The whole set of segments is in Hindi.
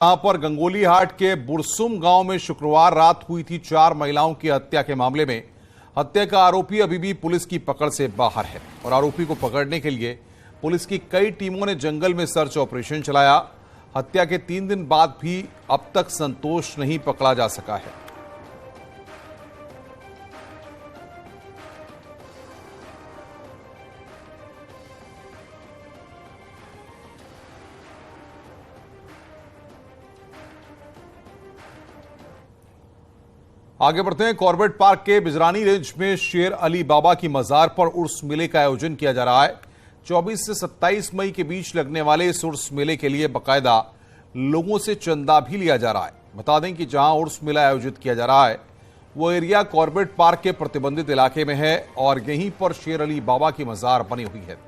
यहां पर गंगोली हाट के बुरसुम गांव में शुक्रवार रात हुई थी 4 महिलाओं की हत्या के मामले में हत्या का आरोपी अभी भी पुलिस की पकड़ से बाहर है और आरोपी को पकड़ने के लिए पुलिस की कई टीमों ने जंगल में सर्च ऑपरेशन चलाया। हत्या के 3 दिन बाद भी अब तक संतोष नहीं पकड़ा जा सका है। आगे बढ़ते हैं। कॉर्बेट पार्क के बिजरानी रेंज में शेर अली बाबा की मजार पर उर्स मेले का आयोजन किया जा रहा है। 24 से 27 मई के बीच लगने वाले इस उर्स मेले के लिए बाकायदा लोगों से चंदा भी लिया जा रहा है। बता दें कि जहां उर्स मेला आयोजित किया जा रहा है वो एरिया कॉर्बेट पार्क के प्रतिबंधित इलाके में है और यहीं पर शेर अली बाबा की मजार बनी हुई है,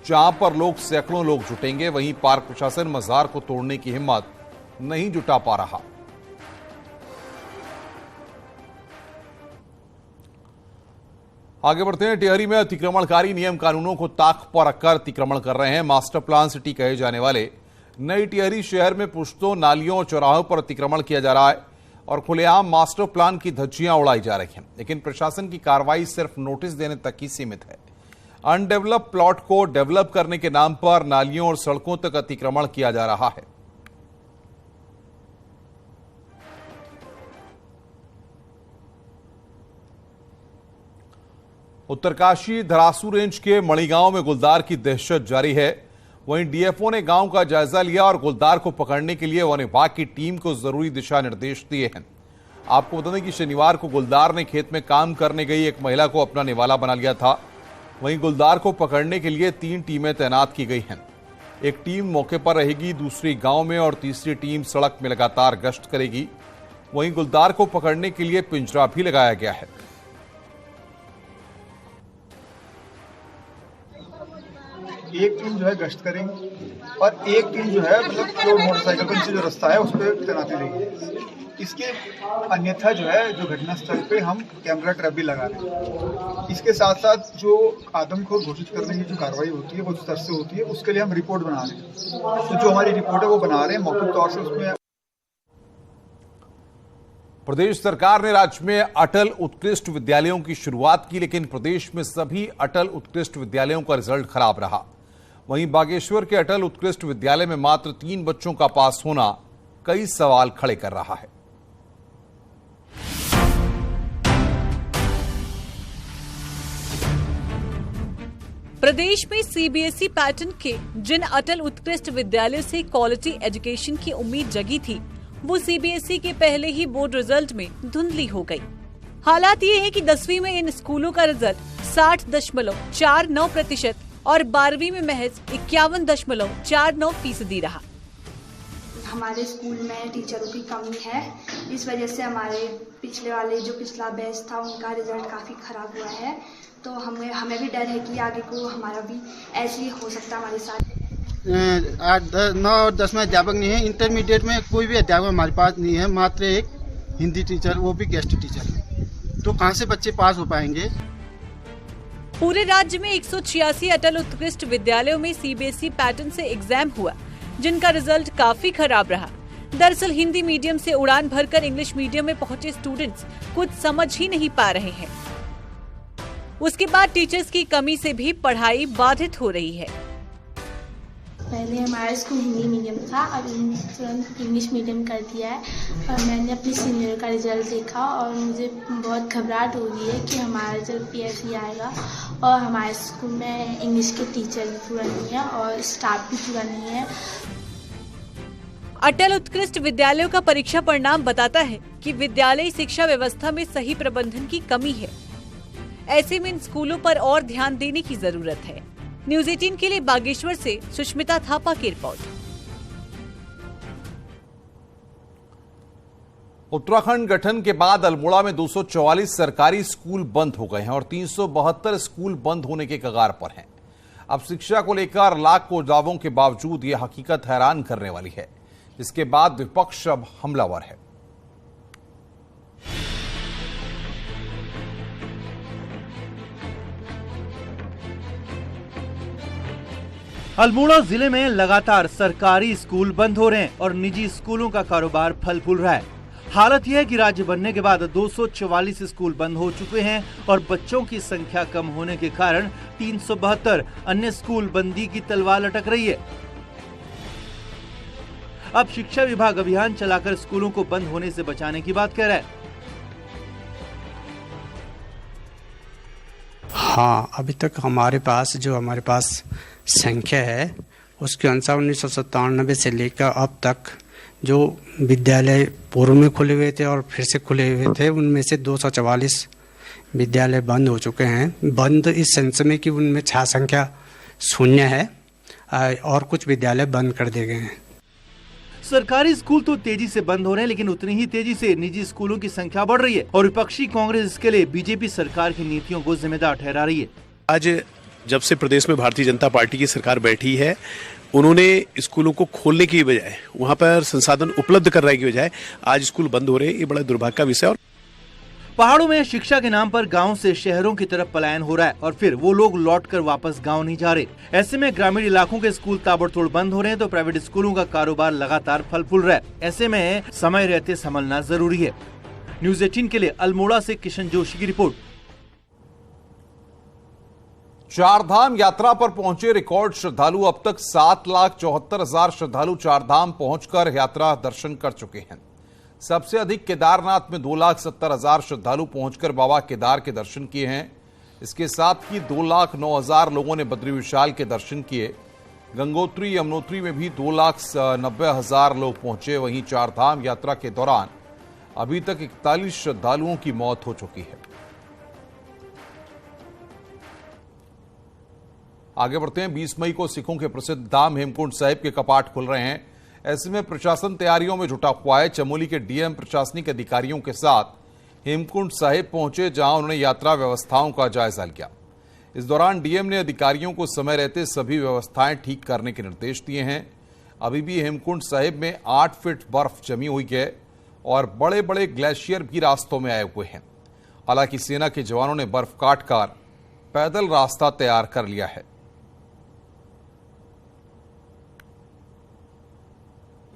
जहां पर सैकड़ों लोग जुटेंगे। वहीं पार्क प्रशासन मजार को तोड़ने की हिम्मत नहीं जुटा पा रहा। आगे बढ़ते हैं। टिहरी में अतिक्रमणकारी नियम कानूनों को ताक पर रखकर अतिक्रमण कर रहे हैं। मास्टर प्लान सिटी कहे जाने वाले नई टिहरी शहर में पुश्तों, नालियों और चौराहों पर अतिक्रमण किया जा रहा है और खुलेआम मास्टर प्लान की धज्जियां उड़ाई जा रही हैं, लेकिन प्रशासन की कार्रवाई सिर्फ नोटिस देने तक ही सीमित है। अनडेवलप प्लॉट को डेवलप करने के नाम पर नालियों और सड़कों तक अतिक्रमण किया जा रहा है। उत्तरकाशी धरासू रेंज के मणिगांव में गुलदार की दहशत जारी है। वहीं डीएफओ ने गांव का जायजा लिया और गुलदार को पकड़ने के लिए वन विभाग की टीम को जरूरी दिशा निर्देश दिए हैं। आपको बता दें कि शनिवार को गुलदार ने खेत में काम करने गई एक महिला को अपना निवाला बना लिया था। वहीं गुलदार को पकड़ने के लिए 3 टीमें तैनात की गई हैं। एक टीम मौके पर रहेगी, दूसरी गांव में और तीसरी टीम सड़क में लगातार गश्त करेगी। वहीं गुलदार को पकड़ने के लिए पिंजरा भी लगाया गया है। एक टीम जो है गश्त करेंगी और एक टीम जो है मतलब जो मोटरसाइकिल पर नीचे जो रास्ता है उस पर तैनाती देगी। इसके अन्यथा जो है जो घटनास्थल पे हम कैमरा ट्रैप भी लगा रहे हैं। इसके साथ साथ जो आदमखोर घोषित करने की जो कार्रवाई होती है वो स्तर से होती है, उसके लिए हम रिपोर्ट बना रहे हैं। तो जो हमारी रिपोर्ट है वो बना रहे हैं मौखिक तौर से। उसमें प्रदेश सरकार ने राज्य में अटल उत्कृष्ट विद्यालयों की शुरुआत की, लेकिन प्रदेश में सभी अटल उत्कृष्ट विद्यालयों का रिजल्ट खराब रहा। वहीं बागेश्वर के अटल उत्कृष्ट विद्यालय में मात्र 3 बच्चों का पास होना कई सवाल खड़े कर रहा है। प्रदेश में सीबीएसई पैटर्न के जिन अटल उत्कृष्ट विद्यालयों से क्वालिटी एजुकेशन की उम्मीद जगी थी, वो सीबीएसई के पहले ही बोर्ड रिजल्ट में धुंधली हो गई। हालात ये है कि 10वीं में इन स्कूलों का रिजल्ट 60.49% और 12वीं में महज 51.49% रहा। हमारे स्कूल में टीचरों की कमी है, इस वजह से हमारे पिछला बैच था उनका रिजल्ट काफ़ी खराब हुआ है। तो हमें भी डर है कि आगे को हमारा भी ऐसे ही हो सकता है हमारे साथ। 8, 9 और 10 में अध्यापक नहीं है। इंटरमीडिएट में कोई भी अध्यापक हमारे पास नहीं है, मात्र एक हिंदी टीचर, वो भी गेस्ट टीचर। तो कहाँ से बच्चे पास हो पाएंगे? पूरे राज्य में 186 अटल उत्कृष्ट विद्यालयों में सीबीएसई पैटर्न से एग्जाम हुआ, जिनका रिजल्ट काफी खराब रहा। दरअसल हिंदी मीडियम से उड़ान भरकर इंग्लिश मीडियम में पहुंचे स्टूडेंट्स कुछ समझ ही नहीं पा रहे हैं। उसके बाद टीचर्स की कमी से भी पढ़ाई बाधित हो रही है। पहले हमारा स्कूल हिंदी मीडियम था, अब तुरंत इंग्लिश मीडियम कर दिया है। और मैंने अपने सीनियर का रिजल्ट देखा और मुझे बहुत घबराहट हो रही है कि हमारा रिजल्ट भी ऐसे ही आएगा। और हमारे स्कूल में इंग्लिश के टीचर भी पूरा नहीं है और स्टाफ भी पूरा नहीं है। अटल उत्कृष्ट विद्यालयों का परीक्षा परिणाम बताता है कि विद्यालयी शिक्षा व्यवस्था में सही प्रबंधन की कमी है। ऐसे में इन स्कूलों पर और ध्यान देने की जरूरत है। न्यूज़ 18 के लिए बागेश्वर से सुष्मिता थापा की रिपोर्ट। उत्तराखंड गठन के बाद अल्मोड़ा में 244 सरकारी स्कूल बंद हो गए हैं और 372 स्कूल बंद होने के कगार पर हैं। अब शिक्षा को लेकर लाखों दावों के बावजूद यह हकीकत हैरान करने वाली है, जिसके बाद विपक्ष अब हमलावर है। अल्मोड़ा जिले में लगातार सरकारी स्कूल बंद हो रहे हैं और निजी स्कूलों का कारोबार फल फूल रहा है। हालत यह है कि राज्य बनने के बाद 244 स्कूल बंद हो चुके हैं और बच्चों की संख्या कम होने के कारण 372 अन्य स्कूल बंदी की तलवार लटक रही है। अब शिक्षा विभाग अभियान चलाकर स्कूलों को बंद होने से बचाने की बात कह रहा है। हाँ, अभी तक हमारे पास संख्या है उसके अनुसार 1997 से लेकर अब तक जो विद्यालय पूर्व में खुले हुए थे और फिर से खुले हुए थे, उनमें से 244 विद्यालय बंद हो चुके हैं। बंद इस सेंस में कि उनमें छात्र संख्या 0 है और कुछ विद्यालय बंद कर दिए गए हैं। सरकारी स्कूल तो तेजी से बंद हो रहे हैं, लेकिन उतनी ही तेजी से निजी स्कूलों की संख्या बढ़ रही है और विपक्षी कांग्रेस इसके लिए बीजेपी सरकार की नीतियों को जिम्मेदार ठहरा रही है। आज जब से प्रदेश में भारतीय जनता पार्टी की सरकार बैठी है, उन्होंने स्कूलों को खोलने की बजाय, वहां पर संसाधन उपलब्ध कराने की बजाय आज स्कूल बंद हो रहे हैं। ये बड़ा दुर्भाग्य का विषय है। पहाड़ों में शिक्षा के नाम पर गांव से शहरों की तरफ पलायन हो रहा है और फिर वो लोग लौटकर वापस गांव नहीं जा रहे। ऐसे में ग्रामीण इलाकों के स्कूल ताबड़तोड़ बंद हो रहे हैं तो प्राइवेट स्कूलों का कारोबार लगातार फल फूल रहा है। ऐसे में समय रहते संभलना जरूरी है। न्यूज़ 18 के लिए अल्मोड़ा से किशन जोशी की रिपोर्ट। चारधाम यात्रा पर पहुंचे रिकॉर्ड श्रद्धालु अब तक 7,74,000 श्रद्धालु चारधाम पहुंचकर यात्रा दर्शन कर चुके हैं। सबसे अधिक केदारनाथ में 2,70,000 श्रद्धालु पहुंचकर बाबा केदार के दर्शन किए हैं। इसके साथ ही 2,09,000 लोगों ने बद्री विशाल के दर्शन किए। गंगोत्री यमुनोत्री में भी 2,90,000 लोग पहुंचे। वहीं चारधाम यात्रा के दौरान अभी तक 41 श्रद्धालुओं की मौत हो चुकी है। आगे बढ़ते हैं। 20 मई को सिखों के प्रसिद्ध धाम हेमकुंड साहिब के कपाट खुल रहे हैं। ऐसे में प्रशासन तैयारियों में जुटा हुआ है। चमोली के डीएम प्रशासनिक अधिकारियों के साथ हेमकुंड साहिब पहुंचे, जहां उन्होंने यात्रा व्यवस्थाओं का जायजा लिया। इस दौरान डीएम ने अधिकारियों को समय रहते सभी व्यवस्थाएं ठीक करने के निर्देश दिए हैं। अभी भी हेमकुंड साहिब में 8 फीट बर्फ जमी हुई है और बड़े बड़े ग्लेशियर भी रास्तों में आए हुए हैं। हालांकि सेना के जवानों ने बर्फ काटकर पैदल रास्ता तैयार कर लिया है।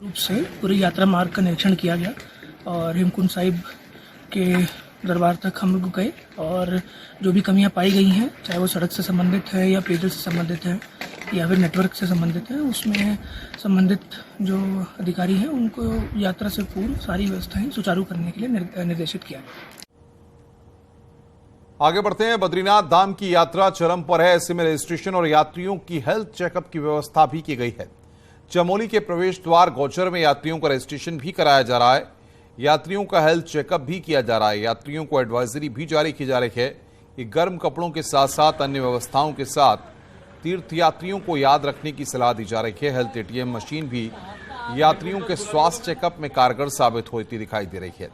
रूप से पूरी यात्रा मार्ग का निरीक्षण किया गया और हेमकुंड साहिब के दरबार तक हम लोग गए और जो भी कमियां पाई गई हैं, चाहे वो सड़क से संबंधित है या पेयजल से संबंधित है या फिर नेटवर्क से संबंधित है, उसमें संबंधित जो अधिकारी हैं उनको यात्रा से पूर्व सारी व्यवस्थाएं सुचारू करने के लिए निर्देशित किया गया। आगे बढ़ते हैं। बद्रीनाथ धाम की यात्रा चरम पर है। ऐसे में रजिस्ट्रेशन और यात्रियों की हेल्थ चेकअप की व्यवस्था भी की गई है। चमोली के प्रवेश द्वार गौचर में यात्रियों का रजिस्ट्रेशन भी कराया जा रहा है। यात्रियों का हेल्थ चेकअप भी किया जा रहा है। यात्रियों को एडवाइजरी भी जारी की जा रही है कि गर्म कपड़ों के साथ साथ अन्य व्यवस्थाओं के साथ तीर्थयात्रियों को याद रखने की सलाह दी जा रही है। हेल्थ एटीएम मशीन भी यात्रियों के स्वास्थ्य चेकअप में कारगर साबित होती दिखाई दे रही है।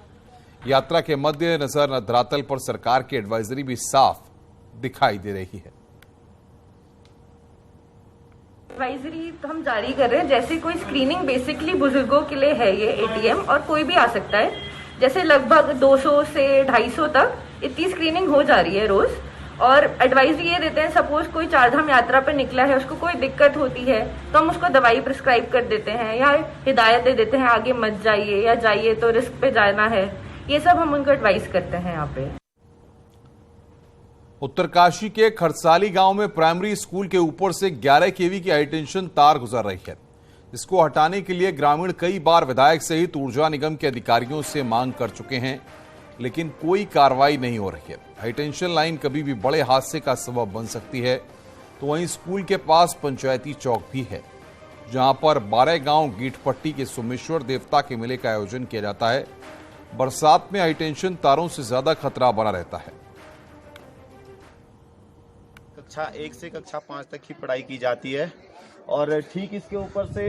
यात्रा के मद्देनजर धरातल पर सरकार की एडवाइजरी भी साफ दिखाई दे रही है। एडवाइजरी तो हम जारी कर रहे हैं। जैसे कोई स्क्रीनिंग बेसिकली बुजुर्गों के लिए है ये एटीएम, और कोई भी आ सकता है। जैसे लगभग 200 से 250 तक इतनी स्क्रीनिंग हो जा रही है रोज। और एडवाइजरी ये देते हैं, सपोज कोई चारधाम यात्रा पे निकला है, उसको कोई दिक्कत होती है तो हम उसको दवाई प्रिस्क्राइब कर देते हैं या हिदायत दे देते हैं, आगे मत जाइए या जाइए तो रिस्क पे जाना है। ये सब हम उनको एडवाइस करते हैं यहाँ पे। उत्तरकाशी के खरसाली गांव में प्राइमरी स्कूल के ऊपर से 11 केवी की हाईटेंशन तार गुजर रही है। इसको हटाने के लिए ग्रामीण कई बार विधायक सहित ऊर्जा निगम के अधिकारियों से मांग कर चुके हैं, लेकिन कोई कार्रवाई नहीं हो रही है। हाईटेंशन लाइन कभी भी बड़े हादसे का सबब बन सकती है। तो वहीं स्कूल के पास पंचायती चौक भी है, जहां पर 12 गांव गीठपट्टी के सोमेश्वर देवता के मेले का आयोजन किया जाता है। बरसात में हाईटेंशन तारों से ज्यादा खतरा बना रहता है। कक्षा 1 से कक्षा 5 तक की पढ़ाई की जाती है और ठीक इसके ऊपर से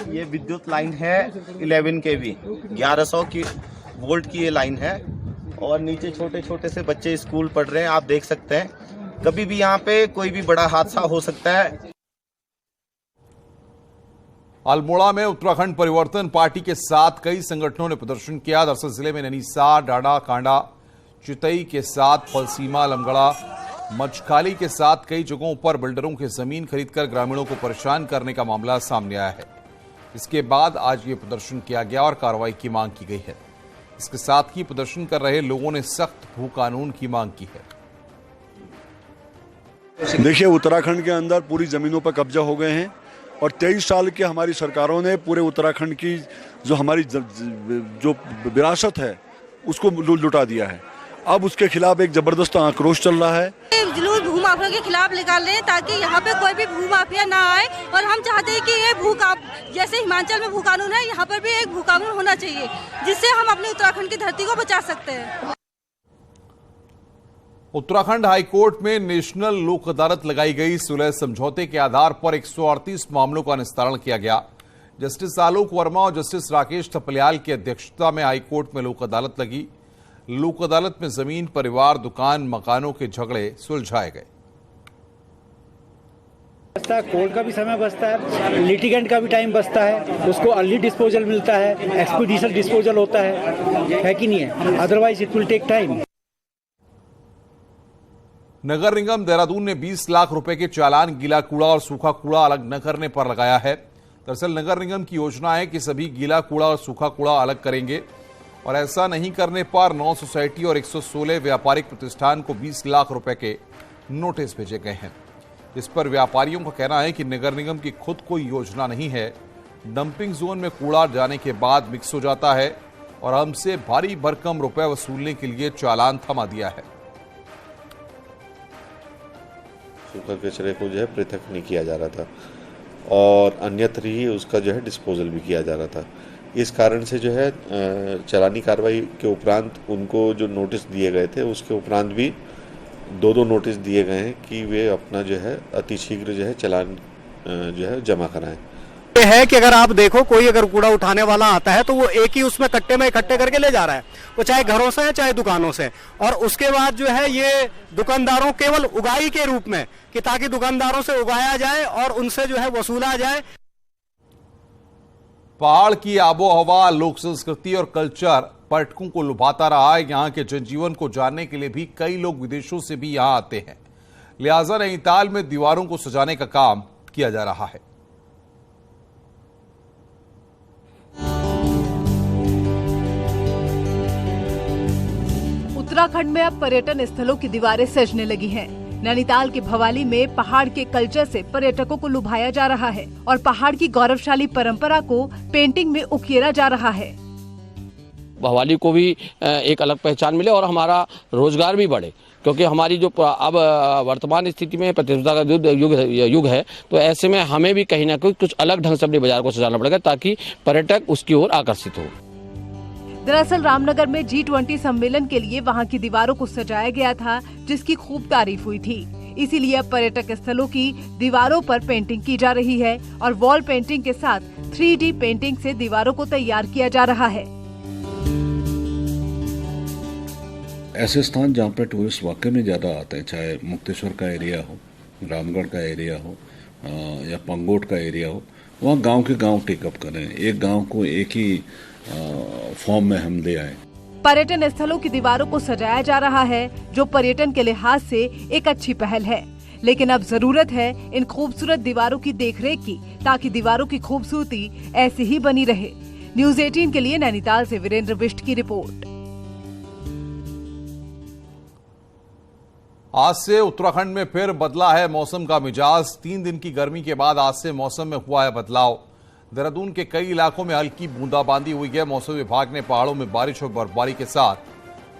ये विद्युत लाइन है 11 kV 1100 की वोल्ट की ये लाइन है और नीचे छोटे छोटे से बच्चे स्कूल पढ़ रहे हैं। आप देख सकते हैं कभी भी यहाँ पे कोई भी बड़ा हादसा हो सकता है। अल्मोड़ा में उत्तराखंड परिवर्तन पार्टी के साथ कई संगठनों ने प्रदर्शन किया। दरअसल जिले में ननीसा, डाडा, कांडा, चितई के साथ फलसीमा, लमगड़ा, मचखाली के साथ कई जगहों पर बिल्डरों की जमीन खरीदकर ग्रामीणों को परेशान करने का मामला सामने आया है। इसके बाद आज ये प्रदर्शन किया गया और कार्रवाई की मांग की गई है। इसके साथ ही प्रदर्शन कर रहे लोगों ने सख्त भू कानून की मांग की है। देखिए, उत्तराखंड के अंदर पूरी जमीनों पर कब्जा हो गए हैं और 23 साल के हमारी सरकारों ने पूरे उत्तराखंड की जो हमारी जो विरासत है उसको लुटा दिया है। अब उसके खिलाफ एक जबरदस्त आक्रोश चल रहा है। जुलूस भूमाफिया के खिलाफ निकाल रहे हैं ताकि यहाँ पे कोई भी भूमाफिया ना आए, और हम चाहते हैं कि ये जैसे हिमाचल में भू कानून है, यहाँ पर भी एक भू कानून होना चाहिए जिससे हम अपने उत्तराखंड की धरती को बचा सकते हैं। उत्तराखंड हाईकोर्ट में नेशनल लोक अदालत लगाई गई। सुलह समझौते के आधार पर 138 मामलों का निस्तारण किया गया। जस्टिस आलोक वर्मा और जस्टिस राकेश थपलियाल की अध्यक्षता में हाईकोर्ट में लोक अदालत लगी। लोक अदालत में जमीन, परिवार, दुकान, मकानों के झगड़े सुलझाए गए। कोर्ट का भी समय बचता है, लिटिगेंट का भी टाइम बचता है, उसको अर्ली डिस्पोजल मिलता है, एक्सपीडिशन डिस्पोजल होता है कि नहीं है? Otherwise it will take time. नगर निगम देहरादून ने 20 लाख रुपए के चालान गीला कूड़ा और सूखा कूड़ा अलग न करने पर लगाया है। दरअसल नगर निगम की योजना है कि सभी गीला कूड़ा और सूखा कूड़ा अलग करेंगे और ऐसा नहीं करने पर 9 सोसाइटी और 116 व्यापारिक प्रतिष्ठान को 20 लाख रुपए के नोटिस भेजे गए हैं। इस पर व्यापारियों का कहना है कि नगर निगम की खुद कोई योजना नहीं है। डंपिंग जोन में कूड़ा जाने के बाद मिक्स हो जाता है और हमसे भारी भरकम रुपए वसूलने के लिए चालान थमा दिया है। सूखा कचरे को जो है पृथक नहीं किया जा रहा था और अन्यत्र ही उसका जो है डिस्पोजल भी किया जा रहा था। इस कारण से जो है चालानी कार्रवाई के उपरांत उनको जो नोटिस दिए गए थे उसके उपरांत भी 2 नोटिस दिए गए हैं कि वे अपना जो है अतिशीघ्र जो है चालान जो है जमा कराएं। ये है कि अगर आप देखो, कोई अगर कूड़ा उठाने वाला आता है तो वो एक ही उसमें कट्टे में इकट्ठे करके ले जा रहा है, वो चाहे घरों से है चाहे दुकानों से। और उसके बाद जो है ये दुकानदारों केवल उगाई के रूप में, कि ताकि दुकानदारों से उगाया जाए और उनसे जो है वसूला जाए। पहाड़ की आबोहवा, लोक संस्कृति और कल्चर पर्यटकों को लुभाता रहा है। यहाँ के जनजीवन को जानने के लिए भी कई लोग विदेशों से भी यहाँ आते हैं। लिहाजा नैनीताल में दीवारों को सजाने का काम किया जा रहा है। उत्तराखंड में अब पर्यटन स्थलों की दीवारें सजने लगी हैं। नैनीताल के भवाली में पहाड़ के कल्चर से पर्यटकों को लुभाया जा रहा है और पहाड़ की गौरवशाली परंपरा को पेंटिंग में उकेरा जा रहा है। भवाली को भी एक अलग पहचान मिले और हमारा रोजगार भी बढ़े, क्योंकि हमारी जो अब वर्तमान स्थिति में प्रतिस्पर्धा का युग है, तो ऐसे में हमें भी कहीं ना कहीं कुछ अलग ढंग से अपने बाजार को सजाना पड़ेगा ताकि पर्यटक उसकी ओर आकर्षित हो। दरअसल रामनगर में G20 सम्मेलन के लिए वहां की दीवारों को सजाया गया था, जिसकी खूब तारीफ हुई थी। इसीलिए अब पर्यटक स्थलों की दीवारों पर पेंटिंग की जा रही है और वॉल पेंटिंग के साथ 3D पेंटिंग से दीवारों को तैयार किया जा रहा है। ऐसे स्थान जहाँ पर टूरिस्ट वाकई में ज्यादा आते हैं, चाहे मुक्तेश्वर का एरिया हो, रामगढ़ का एरिया हो या पंगोट का एरिया हो, वहाँ गांव के गांव टेकअप करें, एक गांव को एक ही फॉर्म में हम ले आए। पर्यटन स्थलों की दीवारों को सजाया जा रहा है, जो पर्यटन के लिहाज से एक अच्छी पहल है। लेकिन अब जरूरत है इन खूबसूरत दीवारों की देखरेख की, ताकि दीवारों की खूबसूरती ऐसी ही बनी रहे। न्यूज़ 18 के लिए नैनीताल से वीरेंद्र बिष्ट की रिपोर्ट। आज से उत्तराखंड में फिर बदला है मौसम का मिजाज। 3 दिन की गर्मी के बाद आज से मौसम में हुआ है बदलाव। देहरादून के कई इलाकों में हल्की बूंदाबांदी हुई है। मौसम विभाग ने पहाड़ों में बारिश और बर्फबारी के साथ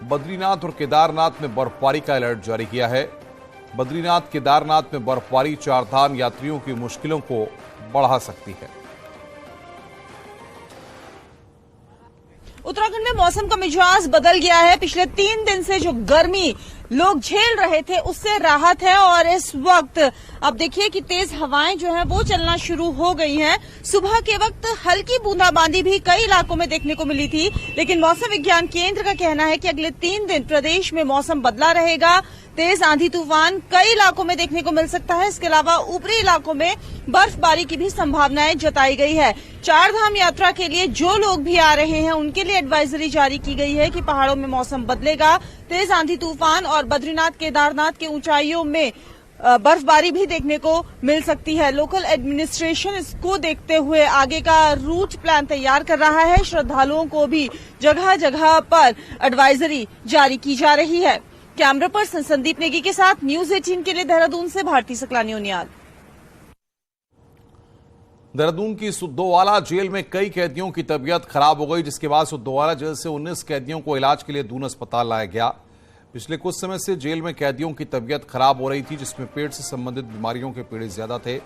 बद्रीनाथ और केदारनाथ में बर्फबारी का अलर्ट जारी किया है। बद्रीनाथ केदारनाथ में बर्फबारी चारधाम यात्रियों की मुश्किलों को बढ़ा सकती है। उत्तराखंड में मौसम का मिजाज बदल गया है। पिछले 3 दिन से जो गर्मी लोग झेल रहे थे उससे राहत है और इस वक्त अब देखिए कि तेज हवाएं जो हैं वो चलना शुरू हो गई हैं। सुबह के वक्त हल्की बूंदाबांदी भी कई इलाकों में देखने को मिली थी, लेकिन मौसम विज्ञान केंद्र का कहना है कि अगले 3 दिन प्रदेश में मौसम बदला रहेगा। तेज आंधी तूफान कई इलाकों में देखने को मिल सकता है। इसके अलावा ऊपरी इलाकों में बर्फबारी की भी संभावनाएं जताई गई है। चारधाम यात्रा के लिए जो लोग भी आ रहे हैं उनके लिए एडवाइजरी जारी की गई है कि पहाड़ों में मौसम बदलेगा। तेज आंधी तूफान और और बद्रीनाथ केदारनाथ के ऊंचाइयों में बर्फबारी भी देखने को मिल सकती है। लोकल एडमिनिस्ट्रेशन इसको देखते हुए आगे का रूट प्लान तैयार कर रहा है। श्रद्धालुओं को भी जगह जगह पर एडवाइजरी जारी की जा रही है। कैमरा पर्सन संदीप नेगी के साथ न्यूज 18 के लिए देहरादून से भारती सकलानी उनियाल। देहरादून की सुद्धोवाला जेल में कई कैदियों की तबीयत खराब हो गई, जिसके बाद सुद्धोवाला जेल से 19 कैदियों को इलाज के लिए दून अस्पताल लाया गया। पिछले कुछ समय से जेल में कैदियों की तबीयत खराब हो रही थी, जिसमें पेट से संबंधित बीमारियों के पीड़ित ज्यादा थे।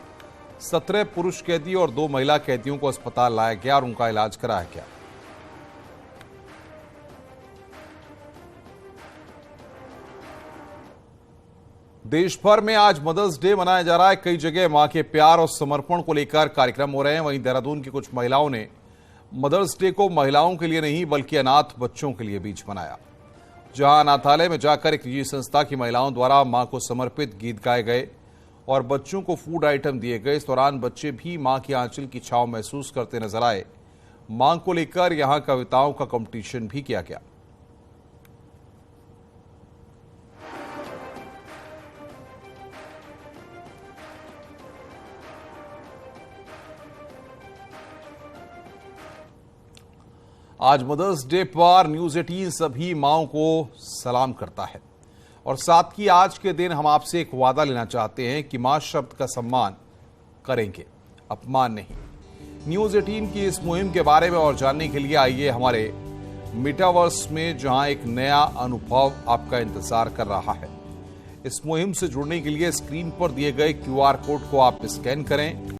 17 पुरुष कैदी और 2 महिला कैदियों को अस्पताल लाया गया और उनका इलाज कराया गया। देश भर में आज मदर्स डे मनाया जा रहा है। कई जगह मां के प्यार और समर्पण को लेकर कार्यक्रम हो रहे हैं। वहीं देहरादून की कुछ महिलाओं ने मदर्स डे को महिलाओं के लिए नहीं बल्कि अनाथ बच्चों के लिए बीच मनाया। जहां अनाथालय में जाकर एक निजी संस्था की महिलाओं द्वारा मां को समर्पित गीत गाए गए और बच्चों को फूड आइटम दिए गए। इस दौरान बच्चे भी मां की आंचल की छांव महसूस करते नजर आए। मां को लेकर यहां कविताओं का कंपटीशन भी किया गया। आज मदर्स डे पर न्यूज 18 सभी माओं को सलाम करता है और साथ ही आज के दिन हम आपसे एक वादा लेना चाहते हैं कि मां शब्द का सम्मान करेंगे, अपमान नहीं। न्यूज 18 की इस मुहिम के बारे में और जानने के लिए आइए हमारे मेटावर्स में, जहां एक नया अनुभव आपका इंतजार कर रहा है। इस मुहिम से जुड़ने के लिए स्क्रीन पर दिए गए QR कोड को आप स्कैन करें